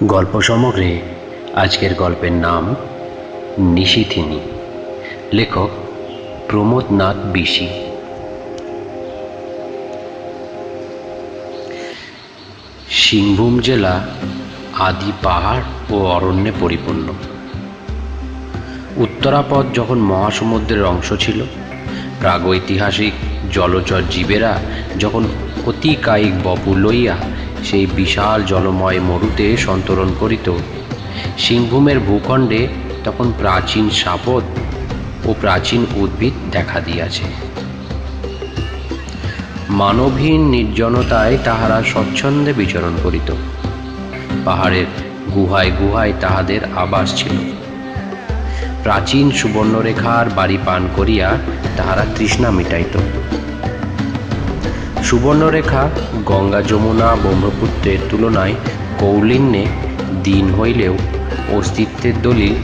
গল্প সমগ্রে আজকের গল্পের নাম নিশিথিনী। লেখক প্রমোদনাথ বিশি। সিংভূম জেলা আদি পাহাড় ও অরণ্যে পরিপূর্ণ। উত্তরাপথ যখন মহাসমুদ্রের অংশ ছিল, প্রাগৈতিহাসিক জলচর জীবেরা যখন অতি কায়িক বপু লইয়া সেই বিশাল জলময় মরুতে সন্তরণ করিত, সিংভূমের ভূখণ্ডে তখন প্রাচীন সাপদ ও প্রাচীন উদ্ভিদ দেখা দিয়াছে। মানবহীন নির্জনতায় তাহারা স্বচ্ছন্দে বিচরণ করিত। পাহাড়ের গুহায় গুহায় তাহাদের আবাস ছিল। প্রাচীন সুবর্ণরেখার বাড়ি পান করিয়া তাহারা তৃষ্ণা মিটাইত। সুবর্ণরেখা গঙ্গা যমুনা ব্রহ্মপুত্রের তুলনায় কৌলিন্যে দিন হইলেও অস্তিত্বের দলিল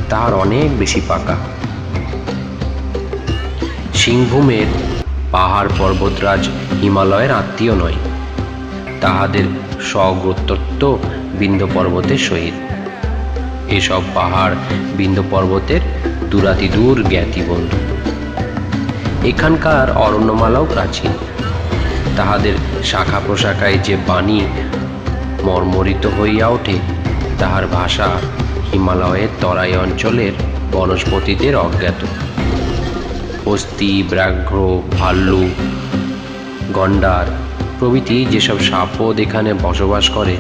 তাহার অনেক বেশি পাকা। সিংভূমের পাহাড় পর্বতরাজ হিমালয়ের আত্মীয় নয়, তাহাদের স্বগোত্রত্ব বিন্ধ্য পর্বতের সহিত। এসব পাহাড় বিন্ধ্য পর্বতের দূরাতিদূর জ্ঞাতি বন্ধু। এখানকার অরণ্যমালাও প্রাচীন। তাহাদের শাখা প্রশাখায় যে বাণী মর্মরিত হইয়া ওঠে, তাহার ভাষা হিমালয়ের তরাই অঞ্চলের বনস্পতিদের অজ্ঞাত। হস্তি, ব্যাঘ্র, ভাল্লুক, গন্ডার প্রভৃতি যেসব সাপদ এখানে বসবাস করে,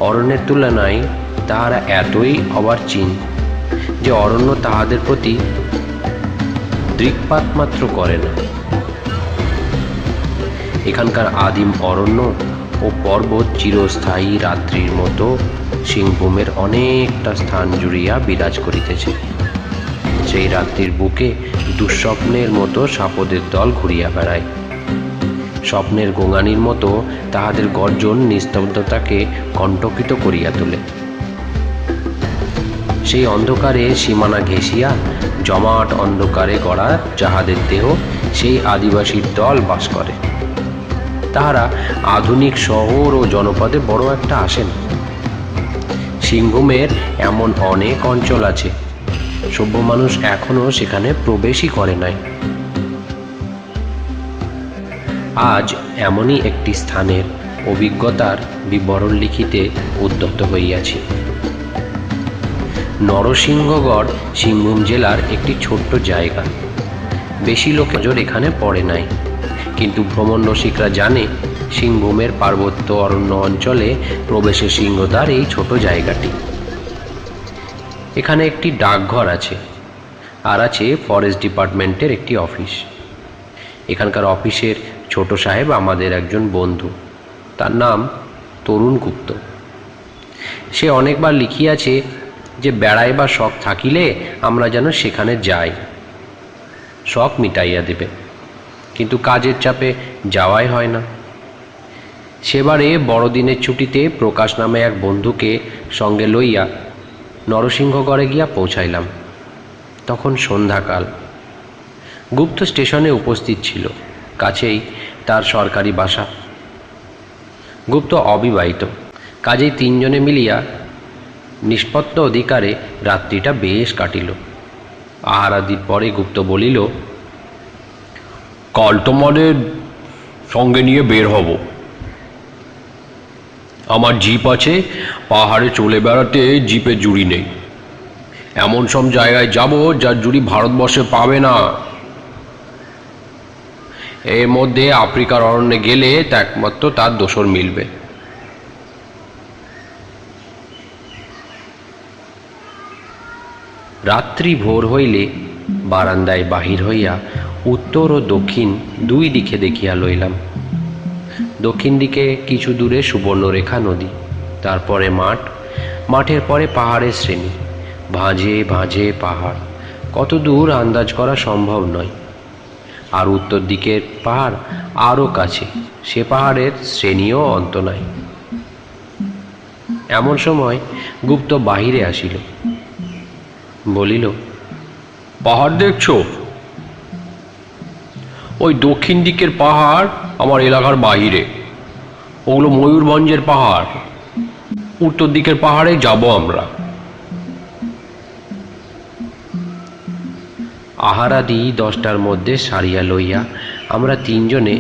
অরণ্যের তুলনায় তাহারা এতই অবার্চিন যে অরণ্য তাহাদের প্রতি দৃকপাত মাত্র করে না। এখানকার আদিম অরণ্য ও পর্বত চিরস্থায়ী রাত্রির মতো সিংভূমের অনেকটা স্থান জুড়িয়া বিরাজ করিতেছে। সেই রাত্রির বুকে দুঃস্বপ্নের মতো সাপদের দল ঘুরিয়া বেড়ায়। স্বপ্নের গোঙানির মতো তাহাদের গর্জন নিস্তব্ধতাকে কণ্টকিত করিয়া তোলে। সেই অন্ধকারে সীমানা ঘেঁষিয়া জমাট অন্ধকারে গড়া যাহাদের দেহ, সেই আদিবাসীর দল বাস করে। তাহারা আধুনিক শহর ও জনপদে বড় একটা আসে না। সিংভূমের এমন অনেক অঞ্চল আছে, সভ্য মানুষ এখনো সেখানে প্রবেশই করে নাই। আজ এমনই একটি স্থানের অভিজ্ঞতার বিবরণ লিখিতে উদ্যত হইয়াছি। নরসিংহগড় সিংভূম জেলার একটি ছোট্ট জায়গা। বেশি লোক নজর এখানে পড়ে নাই, কিন্তু ভ্রমণ রসিকরা জানে সিংভূমের পার্বত্য অরণ্য অঞ্চলে প্রবেশের সিংহদ্বার এই ছোট জায়গাটি। এখানে একটি ডাকঘর আছে, আর আছে ফরেস্ট ডিপার্টমেন্টের একটি অফিস। এখানকার অফিসের ছোট সাহেব আমাদের একজন বন্ধু, তার নাম তরুণ গুপ্ত। সে অনেকবার লিখিয়াছে যে বেড়াইবার শখ থাকিলে আমরা যেন সেখানে যাই, শখ মিটাইয়া দেবে, কিন্তু কাজের চাপে যাওয়াই হয় না। সেবারে বড়দিনের ছুটিতে প্রকাশ নামে এক বন্ধুকে সঙ্গে লইয়া নরসিংহগড়ে গিয়া পৌঁছাইলাম। তখন সন্ধ্যাকাল। গুপ্ত স্টেশনে উপস্থিত ছিল, কাছেই তার সরকারি বাসা। গুপ্ত অবিবাহিত, কাজেই তিনজনে মিলিয়া নিষ্পত্ত অধিকারে রাত্রিটা বেশ কাটিল। আহারাদির পরে গুপ্ত বলিল, কাল তোমাদের সঙ্গে নিয়ে বের হব। আমার জিপ আছে, পাহাড়ে চলে বেড়াতে জিপে জুড়ি নেই। এমন সব জায়গায় যাব যার জুড়ি ভারতবর্ষে পাবে না। এর মধ্যে আফ্রিকার অরণ্যে গেলে তা একমাত্র তার দোসর মিলবে। রাত্রি ভোর হইলে বারান্দায় বাহির হইয়া উত্তর ও দক্ষিণ দুই দিকে দেখিয়া লইলাম। দক্ষিণ দিকে কিছু দূরে সুবর্ণরেখা নদী, তারপরে মাঠ, মাঠের পরে পাহাড়ের শ্রেণী, ভাঁজে ভাঁজে পাহাড়, কত দূর আন্দাজ করা সম্ভব নয়। আর উত্তর দিকের পাহাড় আরও কাছে, সে পাহাড়ের শ্রেণীও অন্ত নাই। এমন সময় গুপ্ত বাহিরে আসিল, বলিল, পাহাড় দেখছো? ওই দক্ষিণ দিকের পাহাড় আমার এলাকার বাইরে, ওগুলো ময়ূরভঞ্জের পাহাড়। উত্তর দিকের পাহাড়ে যাব আমরা। আহারাদি 10টার মধ্যে সারিয়া লইয়া আমরা তিনজনে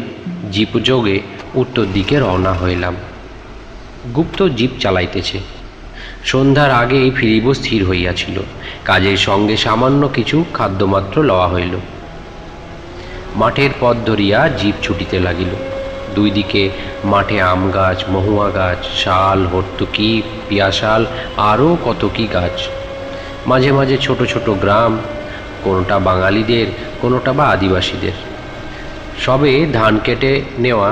জিপযোগে উত্তর দিকে রওনা হইলাম। গুপ্ত জিপ চালাইতেছে। সন্ধ্যার আগেই ফিরিব স্থির হইয়াছিল, কাজের সঙ্গে সামান্য কিছু খাদ্যমাত্র লওয়া হইল। মাঠের পথ ধরিয়া জিপ ছুটিতে লাগিল। দুই দিকে মাঠে আম গাছ, মহুয়া গাছ, শাল, হর্তুকি, পিয়াশাল, আরও কত কি গাছ। মাঝে মাঝে ছোট ছোট গ্রাম, কোনোটা বাঙালিদের, কোনোটা বা আদিবাসীদের। সবে ধান কেটে নেওয়া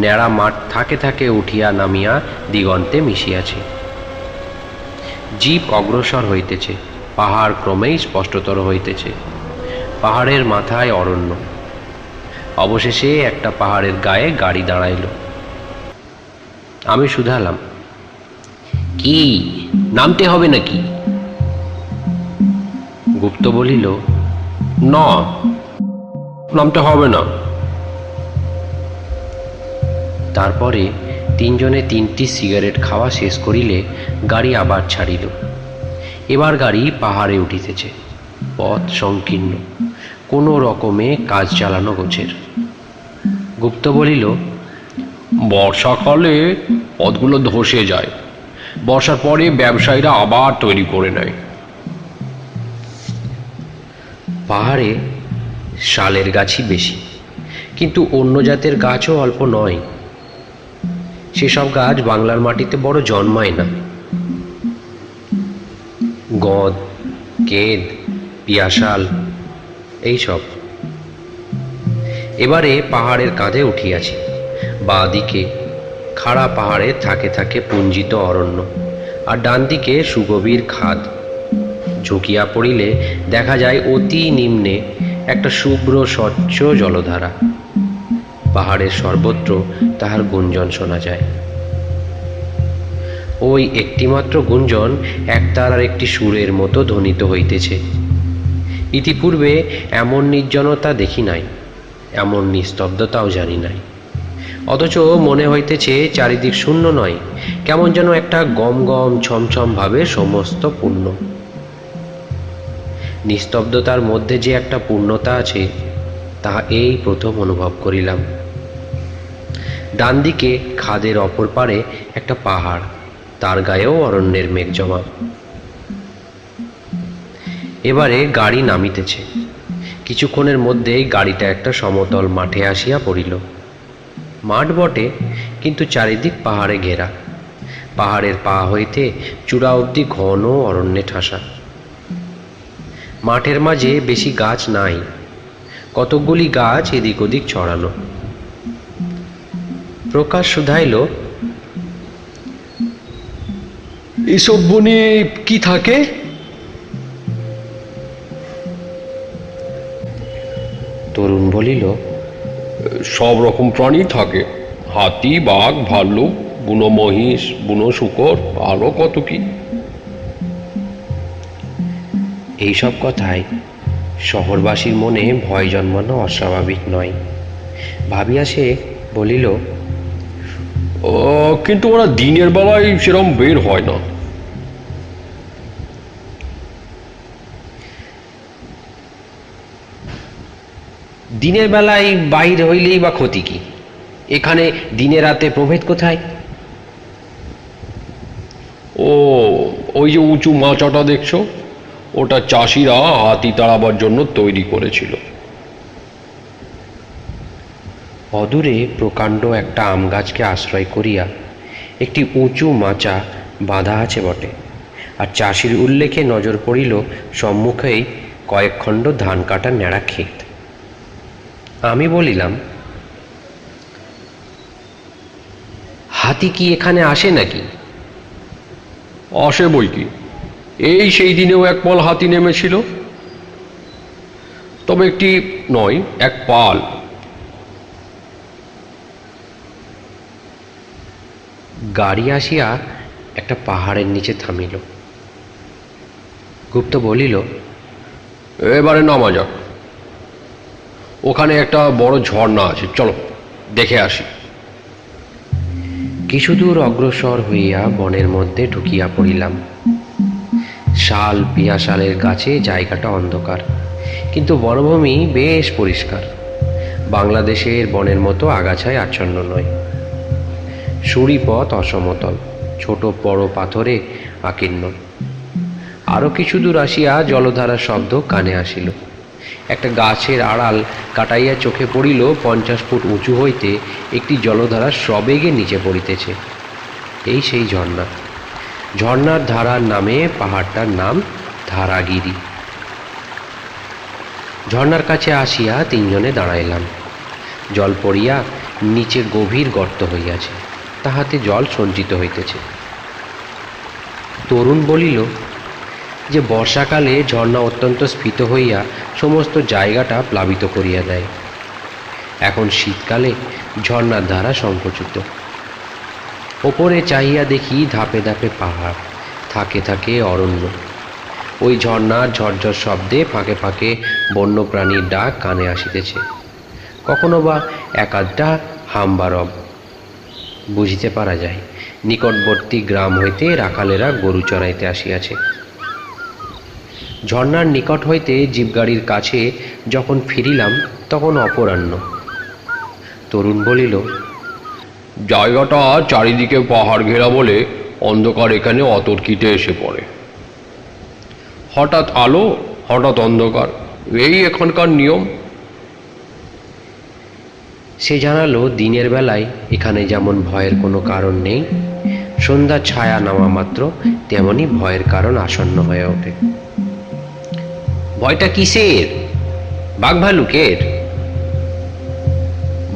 ন্যাড়া মাঠ থাকে থাকে উঠিয়া নামিয়া দিগন্তে মিশিয়াছে। জিপ অগ্রসর হইতেছে, পাহাড় ক্রমেই স্পষ্টতর হইতেছে। পাহাড়ের মাথায় অরণ্য। অবশেষে একটা পাহাড়ের গায়ে গাড়ি দাঁড়াইল। আমি শুধালাম, কি নামতে হবে নাকি? গুপ্ত বলিল, না, নামতে হবে না। তারপরে তিনজনে 3টি সিগারেট খাওয়া শেষ করিলে গাড়ি আবার ছাড়িল। এবার গাড়ি পাহাড়ে উঠিতেছে। পথ সংকীর্ণ, কোনো রকমে কাজ চালানো গোছের। গুপ্ত বলিল, বর্ষাকালে পথগুলো ধসে যায়, বর্ষার পরে ব্যবসায়ীরা আবার তৈরি করে নেয়। পাহাড়ে শালের গাছই বেশি, কিন্তু অন্য জাতের গাছও অল্প নয়। সেসব গাছ বাংলার মাটিতে বড় জন্মায় না। গদ, কেদ, পিয়াশাল এইসব। এবারে পাহাড়ের কাঁধে উঠিয়াছি। বাঁ দিকে খাড়া পাহাড়ে থাকে থাকে পুঞ্জিত অরণ্য, আর ডান দিকে সুগভীর খাদ। ঝুঁকিয়া পড়িলে দেখা যায় অতি নিম্নে একটা শুভ্র স্বচ্ছ জলধারা। পাহাড়ের সর্বত্র তাহার গুঞ্জন শোনা যায়। ওই একটিমাত্র গুঞ্জন একতারার একটি সুরের মতো ধ্বনিত হইতেছে। ইতিপূর্বে এমন নির্জনতা দেখি নাই, এমন নিস্তব্ধতাও জানি নাই। অথচ মনে হইতেছে চারিদিক শূন্য নয়, কেমন যেন একটা গম গম ছমছম ভাবে সমস্ত পূর্ণ। নিস্তব্ধতার মধ্যে যে একটা পূর্ণতা আছে, তাহা এই প্রথম অনুভব করিলাম। ডান দিকে খাদের অপর পারে একটা পাহাড়, তার গায়েও অরণ্যের মেঘ জমা। এবারে গাড়ি নামিতেছে। কিছুক্ষণের মধ্যেই গাড়িটা একটা সমতল মাঠে আসিয়া পড়িল। মাঠ বটে, কিন্তু চারিদিক পাহাড়ে ঘেরা। পাহাড়ের পা হইতে চূড়া অবধি ঘন অরণ্যে ঠাসা। মাঠের মাঝে বেশি গাছ নাই, কতকগুলি গাছ এদিক ওদিক ছড়ানো। প্রকাশ শুধাইল, এসব বনে কি থাকে? তরুণ বলিল, সব রকম প্রাণী থাকে, হাতি, বাঘ, ভাল্লুক, বুনো মহিষ, বুনো শূকর, আরো কত কি। এইসব কথায় শহরবাসীর মনে ভয় জন্মানো অস্বাভাবিক নয়। ভাবিয়া সে বলিল, কিন্তু ওরা দিনের বেলায় সেরকম বের হয় না। দিনের বেলায় বাহির হইলেই বা ক্ষতি কি? এখানে দিনে রাতে প্রভেদ কোথায়? ওই যে উঁচু মাচাটা দেখছো, ওটা চাষিরা হাতি তাড়াবার জন্য তৈরি করেছিল। অদূরে প্রকাণ্ড একটা আম গাছকে আশ্রয় করিয়া একটি উঁচু মাচা বাঁধা আছে বটে, আর চাষির উল্লেখে নজর পড়িল সম্মুখেই কয়েক খণ্ড ধান কাটা ন্যাড়া ক্ষেত। আমি বলিলাম, হাতি কি এখানে আসে নাকি? আসে বই কি, এই সেই দিনেও এক পাল হাতি নেমেছিল, তবে একটি নয়, এক পাল। গাড়ি আসিয়া একটা পাহাড়ের নিচে থামিল। গুপ্ত বলিল, এবারে নামা যাক, ওখানে একটা বড় ঝর্ণা আছে, চলো দেখে আসি। কিছু দূর অগ্রসর হইয়া বনের মধ্যে ঢুকিয়া পড়িলাম। শাল পিয়াশালের গাছে জায়গাটা অন্ধকার, কিন্তু বনভূমি বেশ পরিষ্কার। বাংলাদেশের বনের মতো আগাছায় আচ্ছন্ন নয়। সুড়িপথ অসমতল, ছোট বড় পাথরে আকীর্ণ। আরও কিছু দূর আসিয়া জলধারার শব্দ কানে আসিল। একটা গাছের আড়াল কাটাইয়া চোখে পড়িল 50 ফুট উঁচু হইতে একটি জলধারা সবেগে নিচে পড়িতেছে। এই সেই ঝর্ণা। ঝর্ণার ধারার নামে পাহাড়টার নাম ধারাগিরি। ঝর্ণার কাছে আসিয়া তিনজনে দাঁড়াইলাম। জল পড়িয়া নিচে গভীর গর্ত হইয়াছে, তাহাতে জল সঞ্চিত হইতেছে। তরুণ বলিল যে বর্ষাকালে ঝর্ণা অত্যন্ত স্ফীত হইয়া সমস্ত জায়গাটা প্লাবিত করিয়া দেয়। এখন শীতকালে ঝর্ণার ধারা সংকুচিত। ওপরে চাহিয়া দেখি ধাপে ধাপে পাহাড়, থাকে থাকে অরণ্য। ওই ঝর্ণার ঝরঝর শব্দে ফাঁকে ফাঁকে বন্যপ্রাণীর ডাক কানে আসিতেছে, কখনো বা এক আধটা হাম্বারব। বুঝিতে পারা যায় নিকটবর্তী গ্রাম হইতে রাখালেরা গরু চড়াইতে আসিয়াছে। ঝর্ণার নিকট হইতে জিপগাড়ির কাছে যখন ফিরিলাম তখন অপরাহ্ন। তরুণ বলিল, জায়গাটা চারিদিকে পাহাড় ঘেরা বলে অন্ধকার এখানে অতর্কিতে এসে পড়ে। হঠাৎ আলো, হঠাৎ অন্ধকার, এই এখানকার নিয়ম। সে জানালো দিনের বেলায় এখানে যেমন ভয়ের কোনো কারণ নেই, সন্ধ্যা ছায়া নামা মাত্র তেমনি ভয়ের কারণ আসন্ন হয়ে ওঠে। ভয়টা কিসের? বাঘ ভাল্লুকের?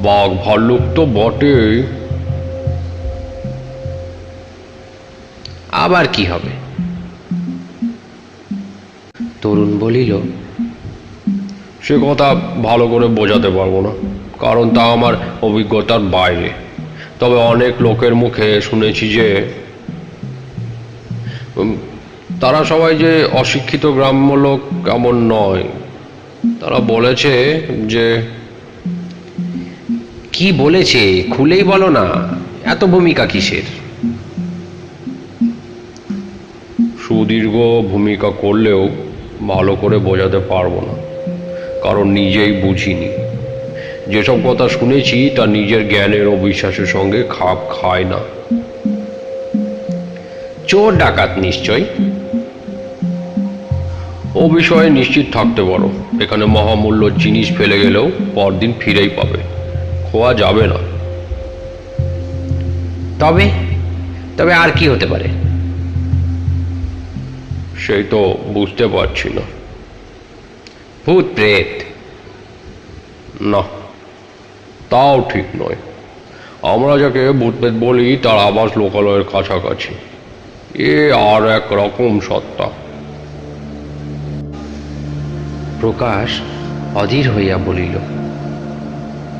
বাঘ ভাল্লুক তো বটে, আবার কি হবে? তরুণ বলিল, সে কথা ভালো করে বোঝাতে পারবো না, কারণ তা আমার অভিজ্ঞতার বাইরে। তবে অনেক লোকের মুখে শুনেছি যে তারা সবাই যে অশিক্ষিত গ্রাম্য লোক এমন নয়। তারা বলেছে যে... কি বলেছে খুলেই বলো না, এত ভূমিকা কিসের? সুদীর্ঘ ভূমিকা করলেও ভালো করে বোঝাতে পারবো না, কারণ নিজেই বুঝিনি। যেসব কথা শুনেছি তা নিজের জ্ঞানের ও বিশ্বাসের সঙ্গে খাপ খায় না। চোর ডাকাত নিশ্চয়? ও বিষয়ে নিশ্চিত থাকতে পারো, এখানে মহামূল্য জিনিস ফেলে গেলেও পরদিন ফিরেই পাবে, খোয়া যাবে না। তবে তবে আর কি হতে পারে? সেই তো বুঝতে পারছি না। ভূত প্রেত? না, তাও ঠিক নয়। আমরা যাকে ভূতপ্রেত বলি তার আবাস লোকালয়ের কাছাকাছি। এ আর এক রকম সত্তা। প্রকাশ অধীর হইয়া বলিল,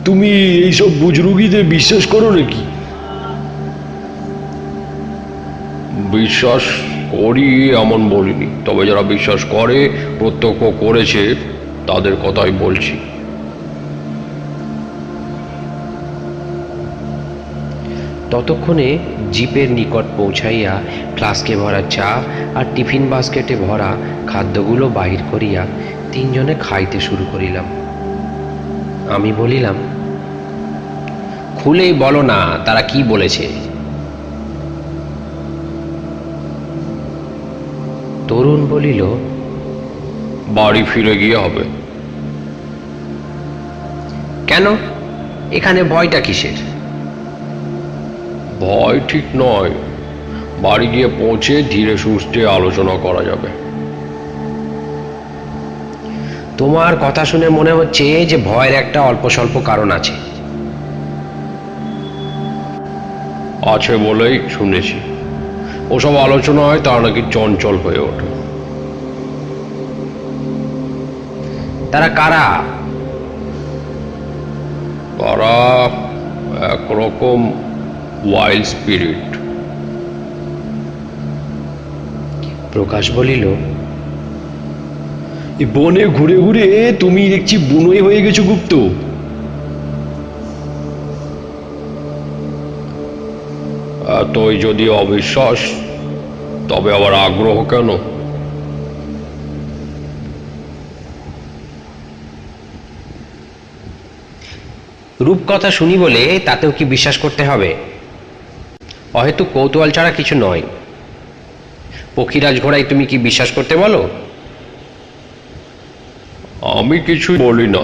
তুমি এইসব বুজরুগিদের বিশ্বাস করো নাকি? বিশ্বাস করি এমন বলিনি, তবে যারা বিশ্বাস করে, প্রত্যক্ষ করেছে, তাদের কথাই বলছি। ততক্ষণে জিপের নিকট পৌঁছাইয়া ফ্লাস্কে ভরা চা আর টিফিন বাস্কেটে ভরা খাদ্যগুলো বাহির করিয়া তিনজনে খাইতে শুরু করিলাম। আমি বলিলাম, খুলেই বলো না তারা কি বলেছে? তরুণ বলিল, বাড়ি ফিরে গিয়ে হবে। কেন? এখানে ভয়টা কিসের? ভয় ঠিক নয়, বাড়ি গিয়ে পৌঁছে ধীরে সুস্থে আলোচনা করা যাবে। তোমার কথা শুনে মনে হচ্ছে যে ভয়ের একটা অল্প স্বল্প কারণ আছে। আছে বলেই শুনেছি। ওসব আলোচনায় তারা নাকি চঞ্চল হয়ে ওঠে। তারা কারা? তারা একরকম ওয়াইল্ড স্পিরিট। প্রকাশ বলিল, বনে ঘুরে ঘুরে তুমি দেখছি বুনোই হয়ে গেছো গুপ্ত। এতই যদি অবিশ্বাস, তবে আবার আগ্রহ কেন? রূপকথা শুনি বলে তাতেও কি বিশ্বাস করতে হবে? হয়তো কৌতূহল ছাড়া কিছু নয়। পক্ষীরাজ ঘোড়ায় তুমি কি বিশ্বাস করতে বলো? আমি কিছু বলি না,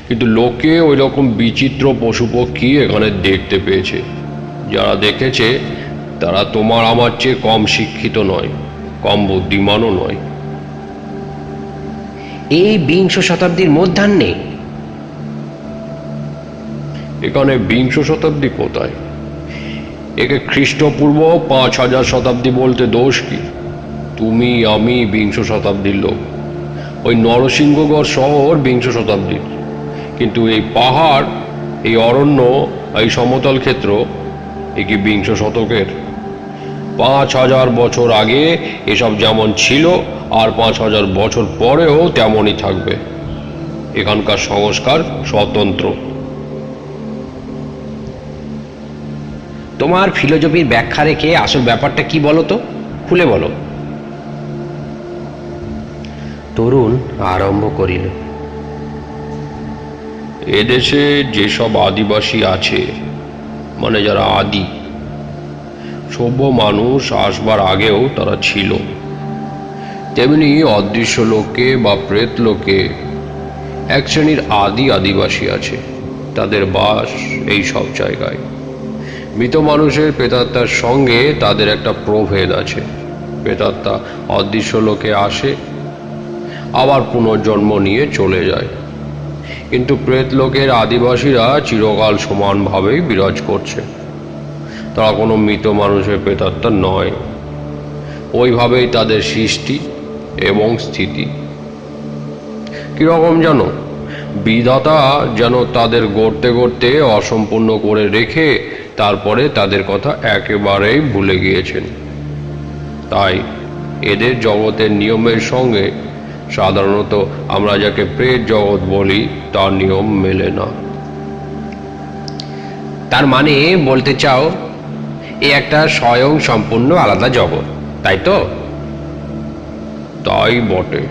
কিন্তু লোকে ওই রকম বিচিত্র পশু পক্ষী এখানে দেখতে পেয়েছে। যারা দেখেছে তারা তোমার আমার চেয়ে কম শিক্ষিত নয়, কম বুদ্ধিমানও নয়। এই বিংশ শতাব্দীর মধ্যাহ্নে? এখানে বিংশ শতাব্দী কোথায়? একে খ্রিস্টপূর্ব 5000 শতাব্দী বলতে দোষ কি? তুমি আমি বিংশ শতাব্দীর লোক। ওই নরসিংহগড় শহর বিংশ শতাব্দীর, কিন্তু এই পাহাড়, এই অরণ্য, এই সমতল ক্ষেত্র, এ কি বিংশ শতকের? 5000 বছর আগে এসব যেমন ছিল, আর 5000 বছর পরেও তেমনই থাকবে। এখানকার সংস্কার স্বতন্ত্র। তোমার ফিলোজফির ব্যাখ্যা রেখে আসল ব্যাপারটা কি বলো তো, খুলে বলো। তরুণ আরম্ভ করিল। এদেশে যেসব আদিবাসী আছে, মানে যারা আদি সভ্য মানুষ আসবার আগেও তারা ছিল, তেমনি অদৃশ্য লোকে বা প্রেত লোকে এক শ্রেণীর আদিবাসী আছে। তাদের বাস এই সব জায়গায়। মৃত মানুষের প্রেতাত্মার সঙ্গে তাদের একটা প্রভেদ আছে। প্রেতাত্মা অদৃশ্য লোকে আসে, আবার পুনর্জন্ম নিয়ে চলে যায়, কিন্তু প্রেত লোকের আদিবাসীরা চিরকাল সমানভাবেই বিরাজ করছে। তারা কোনো মৃত মানুষের প্রেতাত্মা নয়। ওইভাবেই তাদের সৃষ্টি এবং স্থিতি। কিরকম জানো? বিধাতা যেন তাদের গড়তে গড়তে অসম্পূর্ণ করে রেখে তারপরে তাদের কথা একেবারেই ভুলে গিয়েছেন। তাই এদের জগতের নিয়মের সঙ্গে সাধারণত আমরা যাকে প্রেত জগৎ বলি তার নিয়ম মেলে না। তার মানে বলতে চাও এ একটা স্বয়ং সম্পূর্ণ আলাদা জগৎ, তাই তো? তাই বটে।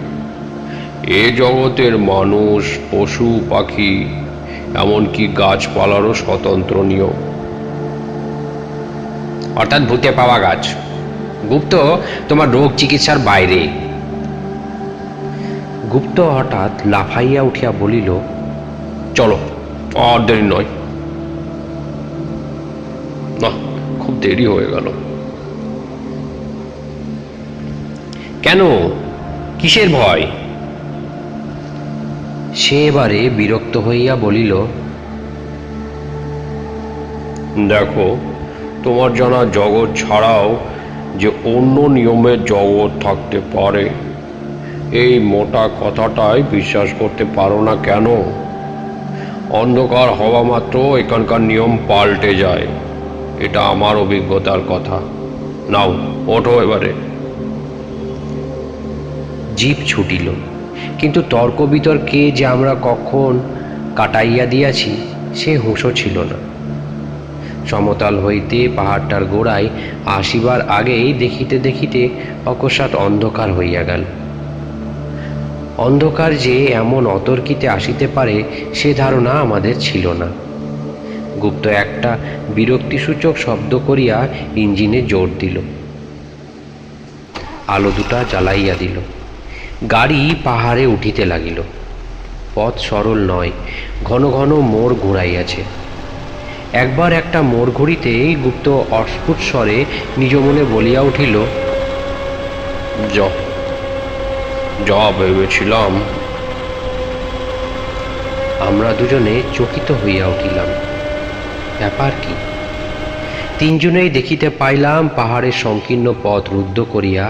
এ জগতের মানুষ, পশু পাখি, এমনকি গাছপালারও স্বতন্ত্র নিয়ম। অর্থাৎ ভূতে পাওয়া গাছ গুপ্ত তোমার রোগ চিকিৎসার বাইরে। গুপ্ত হঠাৎ লাফাইয়া উঠিয়া বলিল, চলো, আর দেরি নয়। না, খুব দেরি হয়ে গেল। কেন? কিসের ভয়? সে এবারে বিরক্ত হইয়া বলিল, দেখো, তোমার জানা জগৎ ছাড়াও যে অন্য নিয়মের জগৎ থাকতে পারে, এই মোটা কথাটাই বিশ্বাস করতে পারো না কেন? অন্ধকার হওয়া মাত্র এখানকার নিয়ম পাল্টে যায়। এটা আমার অভিজ্ঞতার কথা। নাও, ওঠো এবারে। জিভ ছুটিল, কিন্তু তর্ক বিতর্কে যে আমরা কখন কাটাইয়া দিয়াছি সে হুঁশও ছিল না। সমতল হইতে পাহাড়টার গোড়ায় আসিবার আগেই দেখিতে দেখিতে অকস্মাৎ অন্ধকার হইয়া গেল। অন্ধকার যে এমন অতর্কিতে আসিতে পারে সে ধারণা আমাদের ছিল না। গুপ্ত একটা বিরক্তিসূচক শব্দ করিয়া ইঞ্জিনে জোর দিল, আলো দুটা জ্বালাইয়া দিল। গাড়ি পাহাড়ে উঠিতে লাগিল। পথ সরল নয়, ঘন ঘন মোড় ঘুরাইয়াছে। একবার একটা মোড় ঘুরিতেই গুপ্ত অস্ফুট স্বরে নিজ মনে বলিয়া উঠিল, যা ভেবেছিলাম। আমরা দুজনে চকিত হইয়া উঠিলাম। ব্যাপার কি? তিনজনেই দেখিতে পাইলাম পাহাড়ের সংকীর্ণ পথ রুদ্ধ করিয়া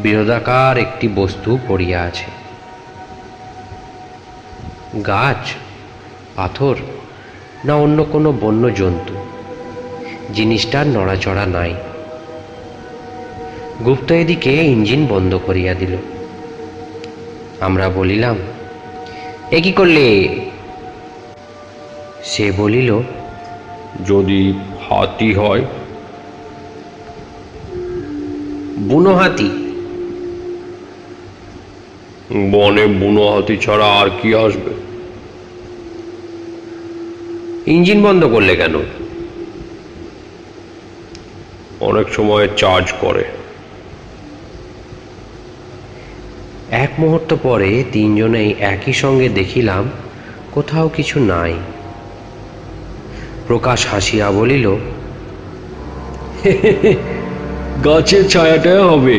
বৃহদাকার একটি বস্তু পড়িয়া আছে। গাছ, পাথর, না অন্য কোনো বন্য জন্তু? জিনিসটার নড়াচড়া নাই। গুপ্ত এদিকে ইঞ্জিন বন্ধ করিয়া দিল। আমরা বলিলাম, এ কি করলে? সে বলিল, যদি হাতি হয়। বুনো হাতি। বনে বুনো হাতি ছাড়া আর কি আসবে? ইঞ্জিন বন্ধ করলে কেন? অনেক সময় চার্জ করে। এক মুহূর্ত পরে তিনজনেই একই সঙ্গে দেখিলাম কোথাও কিছু নাই। প্রকাশ হাসিয়া বলিল, গাছের ছায়াটা হবে।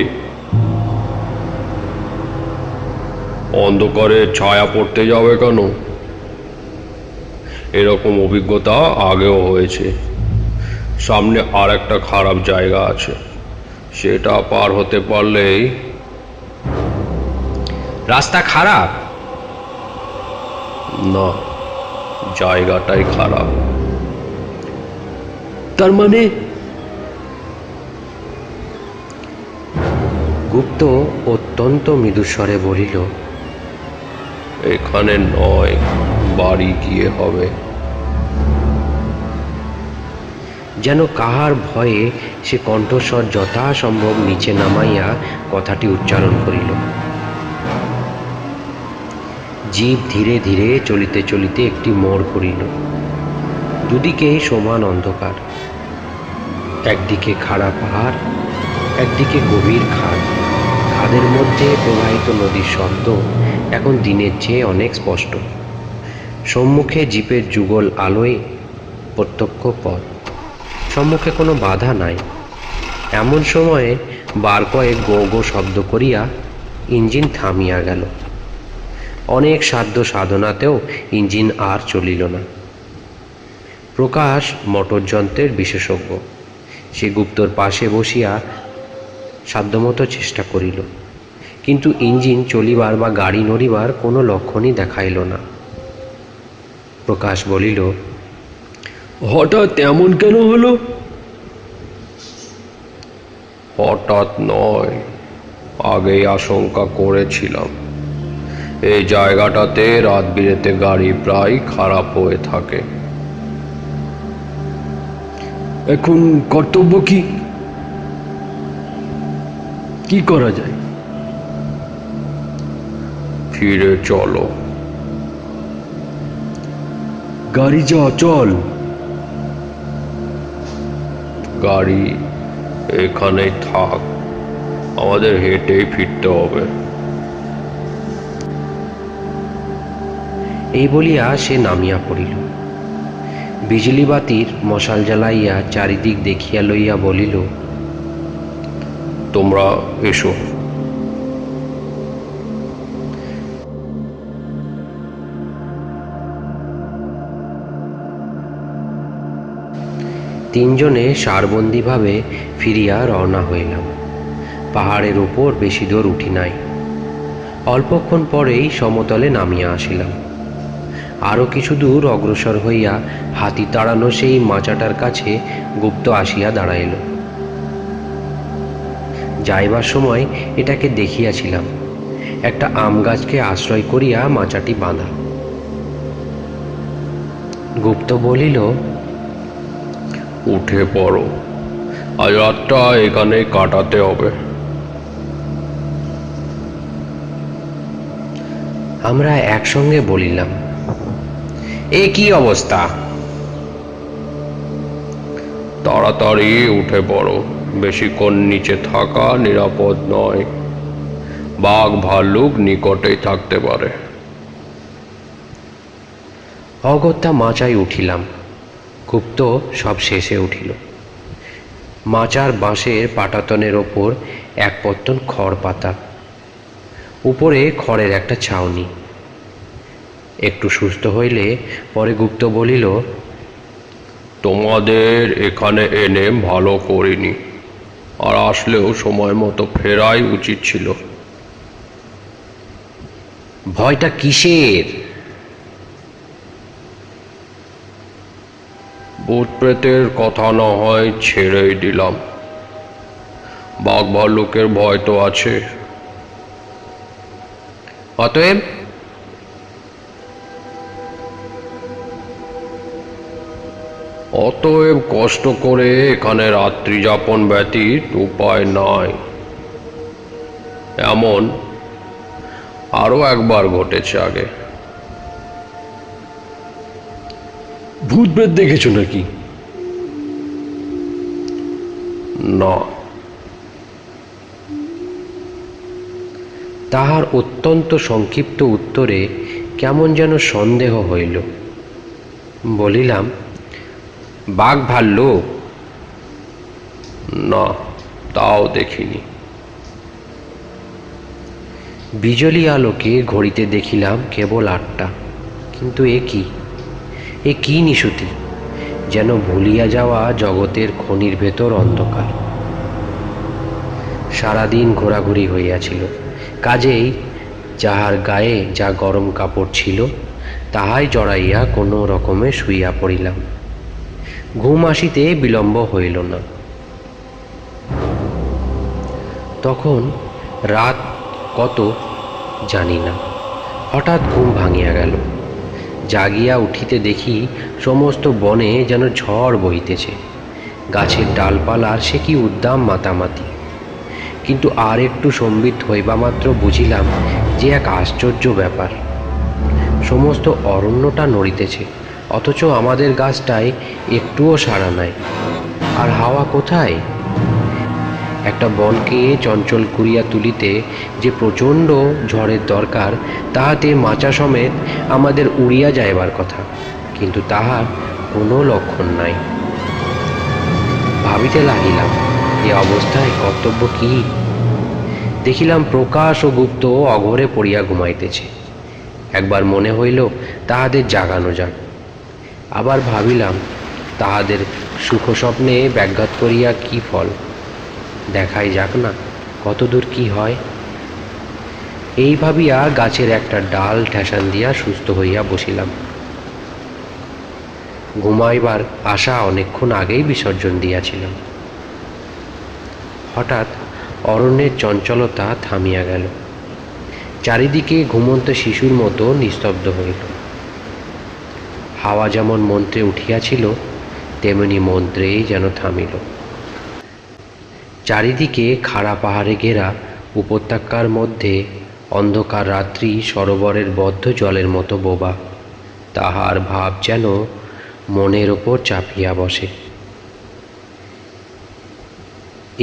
অন্ধকারে ছায়া পড়তে যাবে কেন? এরকম অভিজ্ঞতা আগেও হয়েছে। সামনে আর একটা খারাপ জায়গা আছে, সেটা পার হতে পারলেই। রাস্তা খারাপ? না, জায়গাটাই খারাপ। তার মানে? গুপ্ত অত্যন্ত মৃদুস্বরে বলিল, এখানে নয়, বাড়ি গিয়ে হবে। যেন কাহার ভয়ে সে কণ্ঠস্বর যথাসম্ভব নিচে নামাইয়া কথাটি উচ্চারণ করিল। জীব ধীরে ধীরে চলিতে চলিতে একটি মোড় করিল। দুদিকেই সমান অন্ধকার। একদিকে খাড়া পাহাড়, একদিকে গভীর খাদ। খাদের মধ্যে প্রবাহিত নদীর শব্দ এখন দিনের চেয়ে অনেক স্পষ্ট। সম্মুখে জিপের যুগল আলোয় প্রত্যক্ষ পথ। সম্মুখে কোনো বাধা নাই। এমন সময়ে বার কয়েক গো গো শব্দ করিয়া ইঞ্জিন থামিয়া গেল। অনেক সাধ্য সাধনাতেও ইঞ্জিন আর চলিল না। প্রকাশ মোটর যন্ত্রের বিশেষজ্ঞ। সে গুপ্তর পাশে বসিয়া সাধ্যমতো চেষ্টা করিল, কিন্তু ইঞ্জিন চলিবার বা গাড়ি নড়িবার কোনো লক্ষণই দেখাইল না। প্রকাশ বলিল, হঠাৎ এমন কেন হলো? হঠাৎ নয়, আগেই আশঙ্কা করেছিলাম। এই জায়গাটাতে রাত বিরেতে গাড়ি প্রায় খারাপ হয়ে থাকে। এখন কর্তব্য কি? কি করা যায়? ফিরে চলো। গাড়ি যা চল। গাড়ি এখানেই থাক, আমাদের হেঁটেই ফিরতে হবে। এই বলিয়া সে নামিয়া পড়িল। বিজলি বাতির মশাল জ্বালাইয়া চারিদিক দেখিয়া লইয়া বলিল, তোমরা এসো। তিনজনে সারবন্দীভাবে ফিরিয়া রওনা হইলাম। পাহাড়ের উপর বেশি দূর উঠি নাই। অল্পক্ষণ পরেই সমতলে নামিয়া আসিলাম। আরও কিছু দূর অগ্রসর হইয়া হাতি তাড়ানো সেই মাচাটার কাছে গুপ্ত আসিয়া দাঁড়াইল। যাইবার সময় এটাকে দেখিয়াছিলাম। একটা আম গাছকে আশ্রয় করিয়া মাচাটি বাঁধা। গুপ্ত বলিল, উঠে পড়ো, আজ রাতটা এখানে কাটাতে হবে। আমরা একসঙ্গে বলিলাম, এ কি অবস্থা? তাড়াতাড়ি উঠে পড়ো, বেশিক্ষণ নিচে থাকা নিরাপদ নয়। বাঘ ভাল্লুক নিকটেই থাকতে পারে। অগত্যা মাচায় উঠিলাম। গুপ্ত সব শেষে উঠিল। মাচার বাঁশের পাটাতনের ওপর এক পত্তন খড় পাতা, উপরে খড়ের একটা ছাউনি। একটু সুস্থ হইলে পরে গুপ্ত বলিল, তোমাদের এখানে এনে ভালো করিনি, আর আসলেও সময় মতো ফেরাই উচিত ছিল। ভয়টা কিসের? ভূত প্রেতের কথা না হয় ছেড়েই দিলাম, বাঘ ভাল্লুকের ভয় তো আছে। অতএব অতএব কষ্ট করে এখানে রাত্রি যাপন ব্যতীত উপায় নাই। এমন আরও একবার ঘটেছে আগে। ভূত প্রেত দেখেছো নাকি? না। তাহার অত্যন্ত সংক্ষিপ্ত উত্তরে কেমন যেন সন্দেহ হইল। বলিলাম, বাঘ ভাল্লুক? না, তাও দেখিনি। বিজলি আলোকে ঘড়িতে দেখিলাম কেবল 8টা। কিন্তু এ কি নিশুতি! যেন ভুলিয়া যাওয়া জগতের খনির ভেতর অন্ধকার। সারাদিন ঘোরাঘুরি হইয়াছিল, কাজেই যাহার গায়ে যা গরম কাপড় ছিল তাহাই জড়াইয়া কোনো রকমে শুইয়া পড়িলাম। ঘুম আসিতে বিলম্ব হইল না। তখন রাত কত জানি না, হঠাৎ ঘুম ভাঙিয়া গেল। জাগিয়া উঠিতে দেখি সমস্ত বনে যেন ঝড় বহিতেছে। গাছের ডালপালার সে কি উদ্দাম মাতামাতি। কিন্তু আর একটু সম্বিত হইবা মাত্র বুঝিলাম যে এক আশ্চর্য ব্যাপার। সমস্ত অরণ্যটা নড়িতেছে, অথচ আমাদের গাছটায় একটুও সাড়া নাই। আর হাওয়া কোথায়? একটা বনকে চঞ্চল করিয়া তুলিতে যে প্রচণ্ড ঝড়ের দরকার, তাহাতে মাচা সমেত আমাদের উড়িয়া যাইবার কথা, কিন্তু তাহার কোনো লক্ষণ নাই। ভাবিতে লাগিলাম, এ অবস্থায় কর্তব্য কি? দেখিলাম প্রকাশ ও গুপ্ত অঘরে পড়িয়া ঘুমাইতেছে। একবার মনে হইল তাহাদের জাগানো যাক। আবার ভাবিলাম, তাহাদের সুখ স্বপ্নে ব্যাঘাত করিয়া কি ফল? দেখাই যাক না কতদূর কি হয়। এই ভাবিয়া গাছের একটা ডাল ঠেসান দিয়া সুস্থ হইয়া বসিলাম। ঘুমাইবার আশা অনেকক্ষণ আগেই বিসর্জন দিয়াছিলাম। হঠাৎ অরণ্যের চঞ্চলতা থামিয়া গেল। চারিদিকে ঘুমন্ত শিশুর মতো নিস্তব্ধ হইল। হাওয়া যেমন মন্ত্রে উঠিয়াছিল, তেমনি মন্ত্রেই যেন থামিল। চারিদিকে খাড়া পাহাড়ে ঘেরা উপত্যকার মধ্যে অন্ধকার রাত্রি সরোবরের বদ্ধ জলের মতো বোবা। তাহার ভাব যেন মনের ওপর চাপিয়া বসে।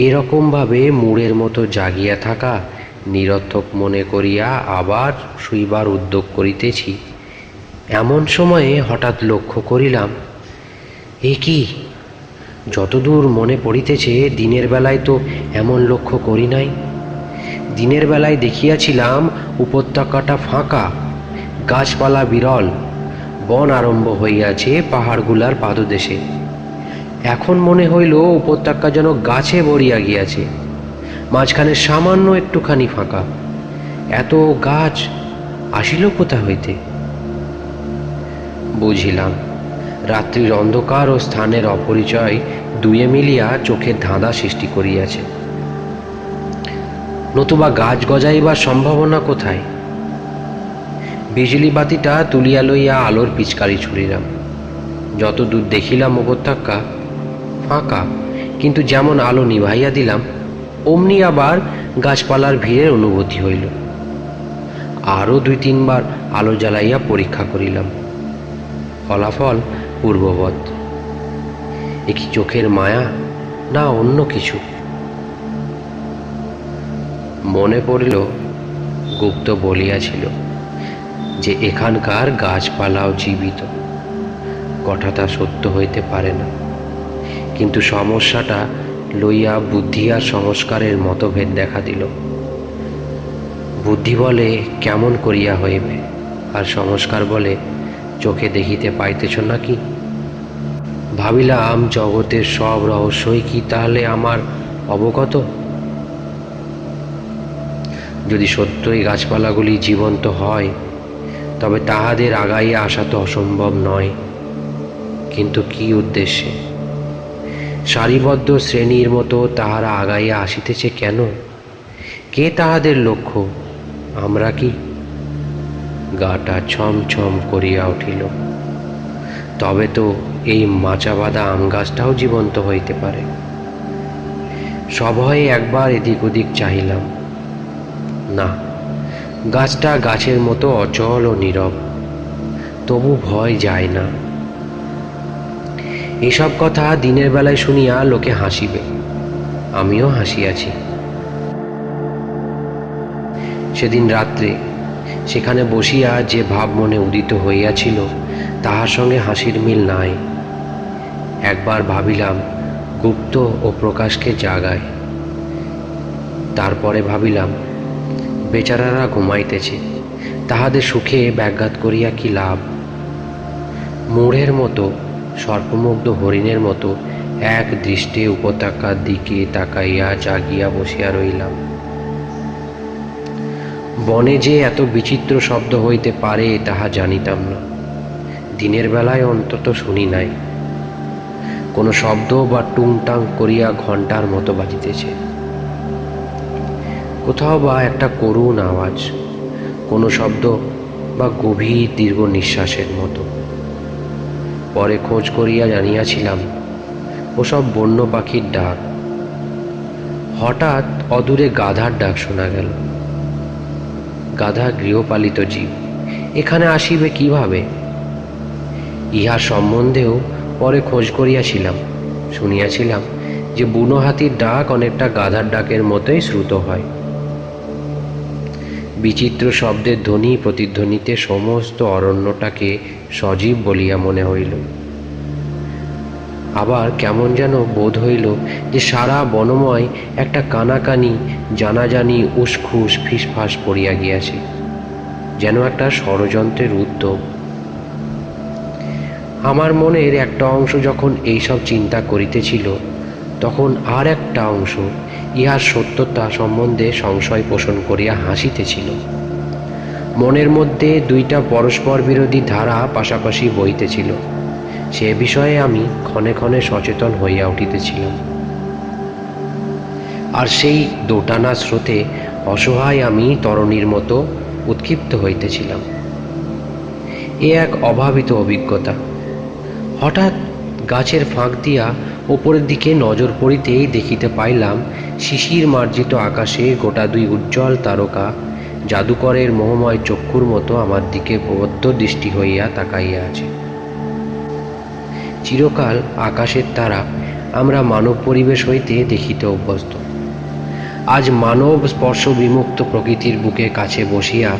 এরকমভাবে মূঢ়ের মতো জাগিয়া থাকা নিরর্থক মনে করিয়া আবার শুইবার উদ্যোগ করিতেছি, এমন সময়ে হঠাৎ লক্ষ্য করিলাম, এ কি! যতদূর মনে পড়িতেছে দিনের বেলায় তো এমন লক্ষ্য করি নাই। দিনের বেলায় দেখিয়াছিলাম উপত্যকাটা ফাঁকা, গাছপালা বিরল, বন আরম্ভ হইয়াছে পাহাড়গুলার পাদদেশে। এখন মনে হইল উপত্যকা যেন গাছে ভরিয়া গিয়াছে, মাঝখানে সামান্য একটুখানি ফাঁকা। এত গাছ আসিল কোথা হইতে? বুঝিলাম, রাত্রির অন্ধকার ও স্থানের অপরিচয় দুয়ে মিলিয়া চোখের ধাঁধা সৃষ্টি করিয়াছে। নতুবা গাছ গজাইবার সম্ভাবনা কোথায়? বিজলি বাতিটা তুলিয়া লইয়া আলোর পিচকারি ছুড়িলাম। যত দূর দেখিলাম উপত্যকা ফাঁকা, কিন্তু যেমন আলো নিভাইয়া দিলাম অমনি আবার গাছপালার ভিড়ের অনুভূতি হইল। আরও 2-3 বার আলো জ্বালাইয়া পরীক্ষা করিলাম। ফলাফল পূর্ববৎ। এ কি চোখের মায়া না অন্য কিছু? মনে পড়িল গুপ্ত বলিয়াছিল যে এখানকার গাছপালাও জীবিত। কথাটা সত্য হইতে পারে না, কিন্তু সমস্যাটা লইয়া বুদ্ধি আর সংস্কারের মতভেদ দেখা দিল। বুদ্ধি বলে কেমন করিয়া হইবে, আর সংস্কার বলে চোখে দেখিতে পাইতেছ নাকি? ভাবিলাম, জগতের সব রহস্যই কি তাহলে আমার অবগত? যদি সত্যই গাছপালাগুলি জীবন্ত হয়, তবে তাহাদের আগাইয়া আসা তো অসম্ভব নয়। কিন্তু কি উদ্দেশ্যে? সারিবদ্ধ শ্রেণীর মতো তাহারা আগাইয়া আসিতেছে কেন? কে তাহাদের লক্ষ্য? আমরা কি? গাটা ছমছম করিয়া উঠিল। তবে তো এই মাচাবাঁধা আম গাছটাও জীবন্ত হইতে পারে। সভয়ে একবার এদিক ওদিক চাহিলাম, না, গাছটা গাছের মতো অচল ও নীরব, তবু ভয় যায় না। এসব কথা দিনের বেলায় শুনিয়া লোকে হাসিবে, আমিও হাসিয়াছি। সেদিন রাত্রে সেখানে বসিয়া যে ভাব মনে উদিত হইয়াছিল তাহার সঙ্গে হাসির মিল নাই। একবার ভাবিলাম গুপ্ত ও প্রকাশকে জাগায়, তারপরে ভাবিলাম বেচারারা ঘুমাইতেছে, তাহাদের সুখে ব্যাঘাত করিয়া কি লাভ। মূঢ়ের মতো, সর্পমুগ্ধ হরিণের মতো এক দৃষ্টে উপত্যকার দিকে তাকাইয়া জাগিয়া বসিয়া রইলাম। বনে যে এত বিচিত্র শব্দ হইতে পারে তাহা জানিতাম না, দিনের বেলায় অন্তত শুনি নাই। কোনো শব্দ বা টুংটাং করিয়া ঘণ্টার মতো বাজিতেছে, কোথাও বা একটা করুণ আওয়াজ, কোনো শব্দ বা গভীর দীর্ঘ নিঃশ্বাসের মতো। পরে খোঁজ করিয়া জানিয়াছিলাম ওসব বন্য পাখির ডাক। হঠাৎ অদূরে গাধার ডাক শোনা গেল। গাধা গৃহপালিত জীব, এখানে আসিবে কিভাবে? ইহার সম্বন্ধেও পরে খোঁজ করিয়াছিলাম, শুনিয়াছিলাম যে বুনো হাতির ডাক অনেকটা গাধার ডাকের মতোই শ্রুত হয়। বিচিত্র শব্দের ধ্বনি প্রতিধ্বনিতে সমস্ত অরণ্যটাকে সজীব বলিয়া মনে হইল। আবার কেমন যেন বোধ হইল যে সারা বনময় একটা কানাকানি জানাজানি উসখুস ফিসফাস পড়িয়া গিয়াছে, যেন একটা ষড়যন্ত্রের উদ্যোগ। আমার মনের একটা অংশ যখন এইসব চিন্তা করিতেছিল, তখন আর একটা অংশ ইহার সত্যতা সম্বন্ধে সংশয় পোষণ করিয়া হাসিতেছিল। মনের মধ্যে দুইটা পরস্পর বিরোধী ধারা পাশাপাশি বইতেছিল, সে বিষয়ে আমি ক্ষণে ক্ষণে সচেতন হইয়া উঠিতেছিলাম। আর সেই দোটানা স্রোতে অসহায় আমি তরণীর মতো উৎক্ষিপ্ত হইতেছিলাম। এ এক অভাবিত অভিজ্ঞতা। হঠাৎ গাছের ফাঁক দিয়া ওপরের দিকে নজর পড়িতেই দেখিতে পাইলাম শিশির মার্জিত আকাশে গোটা দুই উজ্জ্বল তারকা জাদুকরের মোহময় চক্ষুর মতো আমার দিকে বদ্ধ দৃষ্টি হইয়া তাকাইয়া আছে। চিরকাল আকাশের তারা আমরা মানব পরিবেশ হইতে দেখিতে অভ্যস্ত। আজ মানব স্পর্শ বিমুক্ত প্রকৃতির বুকে কাছে বসিয়া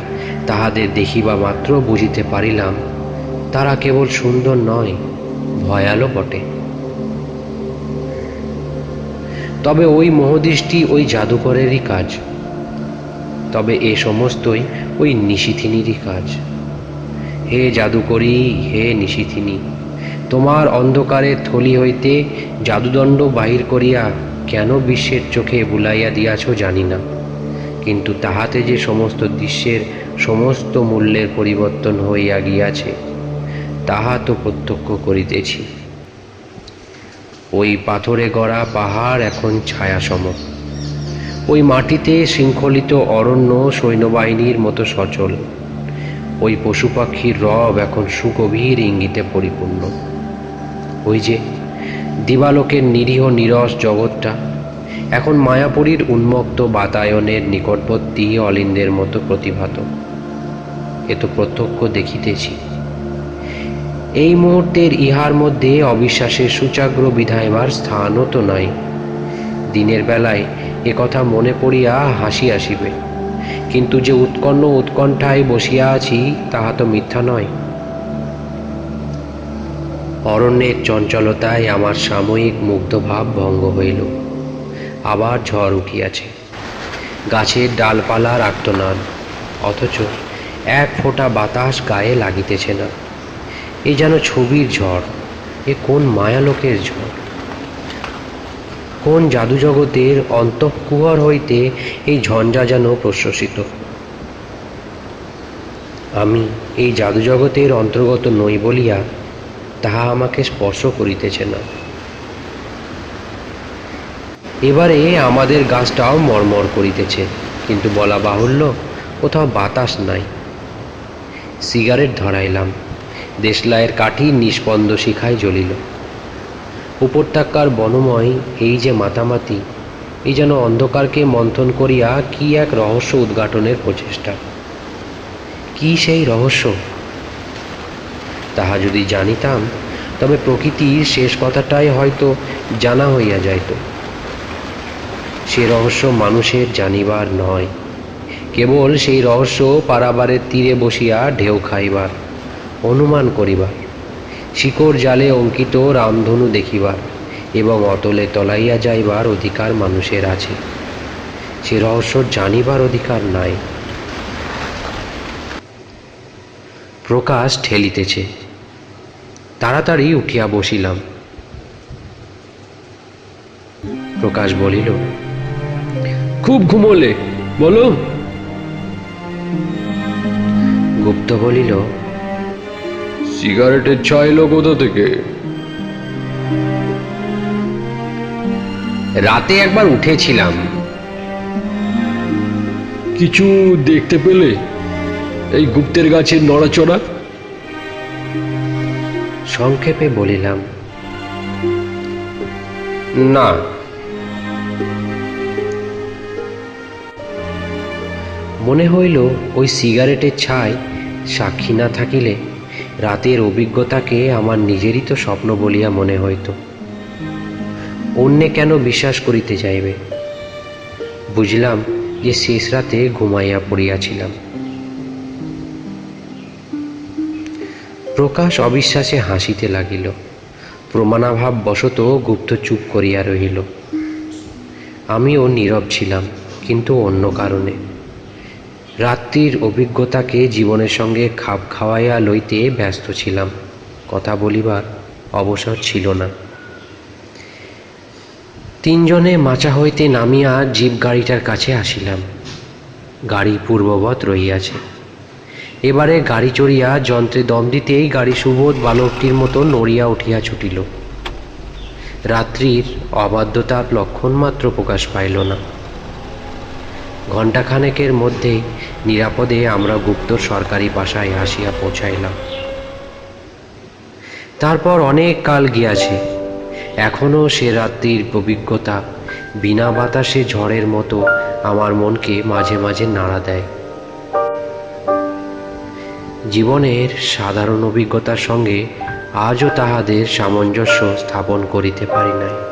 তাহাদের দেখিবা মাত্র বুঝিতে পারিলাম তারা কেবল সুন্দর নয়, ভয়ালো বটে। তবে ওই মোহদৃষ্টি ওই জাদুকরেরই কাজ, তবে এ সমস্তই ওই নিশিথিনীরই কাজ। হে জাদুকরী, হে নিশিথিনী, তোমার অন্ধকারের থলি হইতে জাদুদণ্ড বাহির করিয়া কেন বিশ্বের চোখে বুলাইয়া দিয়াছ জানি না, কিন্তু তাহাতে যে সমস্ত দৃশ্যের সমস্ত মূল্যের পরিবর্তন হইয়া গিয়াছে তাহা তো প্রত্যক্ষ করিতেছি। ওই পাথরে গড়া পাহাড় এখন ছায়াসম, ওই মাটিতে শৃঙ্খলিত অরণ্য সৈন্যবাহিনীর মতো সচল, ওই পশু পাখির রব এখন সুগভীর ইঙ্গিতে পরিপূর্ণ। ওই যে দিবালোকের নিরীহ নিরস জগৎটা এখন মায়াপুরীর উন্মুক্ত বাতায়নের নিকটবর্তী অলিন্দের মতো প্রতিভাত। এ তো প্রত্যক্ষ দেখিতেছি। এই মুহূর্তের ইহার মধ্যে অবিশ্বাসের সূচাগ্র বিধাইবার স্থানও তো নাই। দিনের বেলায় এ কথা মনে পড়িয়া হাসি আসিবে, কিন্তু যে উৎকণ্ঠ উৎকণ্ঠায় বসিয়া আছি তাহা তো মিথ্যা নয়। অরণ্যের চঞ্চলতায় আমার সাময়িক মুগ্ধভাব ভঙ্গ হইল। আবার ঝড় উঠিয়াছে, গাছের ডালপালার আর্তনাদ, অথচ এক ফোঁটা বাতাস গায়ে লাগিতেছে না। এ যেন ছবির ঝড়, এ কোন মায়ালোকের ঝড়, কোন জাদুজগতের অন্তঃকুহর হইতে এই ঝঞ্ঝা যেন প্রশ্বসিত। আমি এই জাদুজগতের অন্তর্গত নই বলিয়া তাহা আমাকে স্পর্শ করিতেছে না। এবারে আমাদের গাছটাও মরমর করিতেছে, কিন্তু বলা বাহুল্য কোথাও বাতাস নাই। সিগারেট ধরাইলাম, দেশলাইয়ের কাঠি নিষ্পন্দ শিখায় জ্বলিল। উপত্যকার বনময় এই যে মাতামাতি, এই যেন অন্ধকারকে মন্থন করিয়া কি এক রহস্য উদ্ঘাটনের প্রচেষ্টা। কি সেই রহস্য? তাহা যদি জানিতাম তবে প্রকৃতির শেষ কথাটাই হয়তো জানা হইয়া যাইত। সে রহস্য মানুষের জানিবার নয়, কেবল সেই রহস্য পারাবারের তীরে বসিয়া ঢেউ খাইবার, অনুমান করিবার, শিকড় জালে অঙ্কিত রামধনু দেখিবার এবং অতলে তলাইয়া যাইবার অধিকার মানুষের আছে। সে রহস্য জানিবার অধিকার নাই। প্রকাশ ঠেলিতেছে। তাড়াতাড়ি উঠিয়া বসিলাম। প্রকাশ বলিল, খুব ঘুমোলে, বলো। গুপ্ত বলিল, সিগারেটের ছা এলো কোথা থেকে? রাতে একবার উঠেছিলাম। কিছু দেখতে পেলে এই গুপ্তের গাছের নড়াচড়া? সংক্ষেপে বলিলাম, না। মনে হইল ওই সিগারেটের ছাই সাক্ষী না থাকিলে রাতের অভিজ্ঞতাকে আমার নিজেরই তো স্বপ্ন বলিয়া মনে হইত। অন্যে কেন বিশ্বাস করিতে যাইবে? বুঝলাম যে শেষ রাতে ঘুমাইয়া পড়িয়াছিলাম। প্রকাশ অবিশ্বাসে হাসিতে লাগিল। প্রমাণাভাব বশত গুপ্ত চুপ করিয়া রহিল। আমিও নীরব ছিলাম, কিন্তু অন্য কারণে। রাত্রির অভিজ্ঞতাকে জীবনের সঙ্গে খাপ খাওয়াইয়া লইতে ব্যস্ত ছিলাম। কথা বলিবার অবসর ছিল না। তিনজনে মাচা হইতে নামিয়া জিপ গাড়িটার কাছে আসিলাম। গাড়ি পূর্ববৎ রহিয়াছে। এবারে গাড়ি চড়িয়া যন্ত্রে দম দিতেই গাড়ি সুবোধ বালকটির মতো নড়িয়া উঠিয়া ছুটিল। রাত্রির অবাধ্যতার লক্ষণ মাত্র প্রকাশ পাইল না। ঘণ্টাখানেকের মধ্যেই নিরাপদে আমরা গুপ্তর সরকারি বাসায় আসিয়া পৌঁছাইলাম। তারপর অনেক কাল গিয়াছে, এখনও সে রাত্রির অভিজ্ঞতা বিনা বাতাসে ঝড়ের মতো আমার মনকে মাঝে মাঝে নাড়া দেয়। জীবনের সাধারণ অভিজ্ঞতার সঙ্গে আজও তাহাদের সামঞ্জস্য স্থাপন করিতে পারি নাই।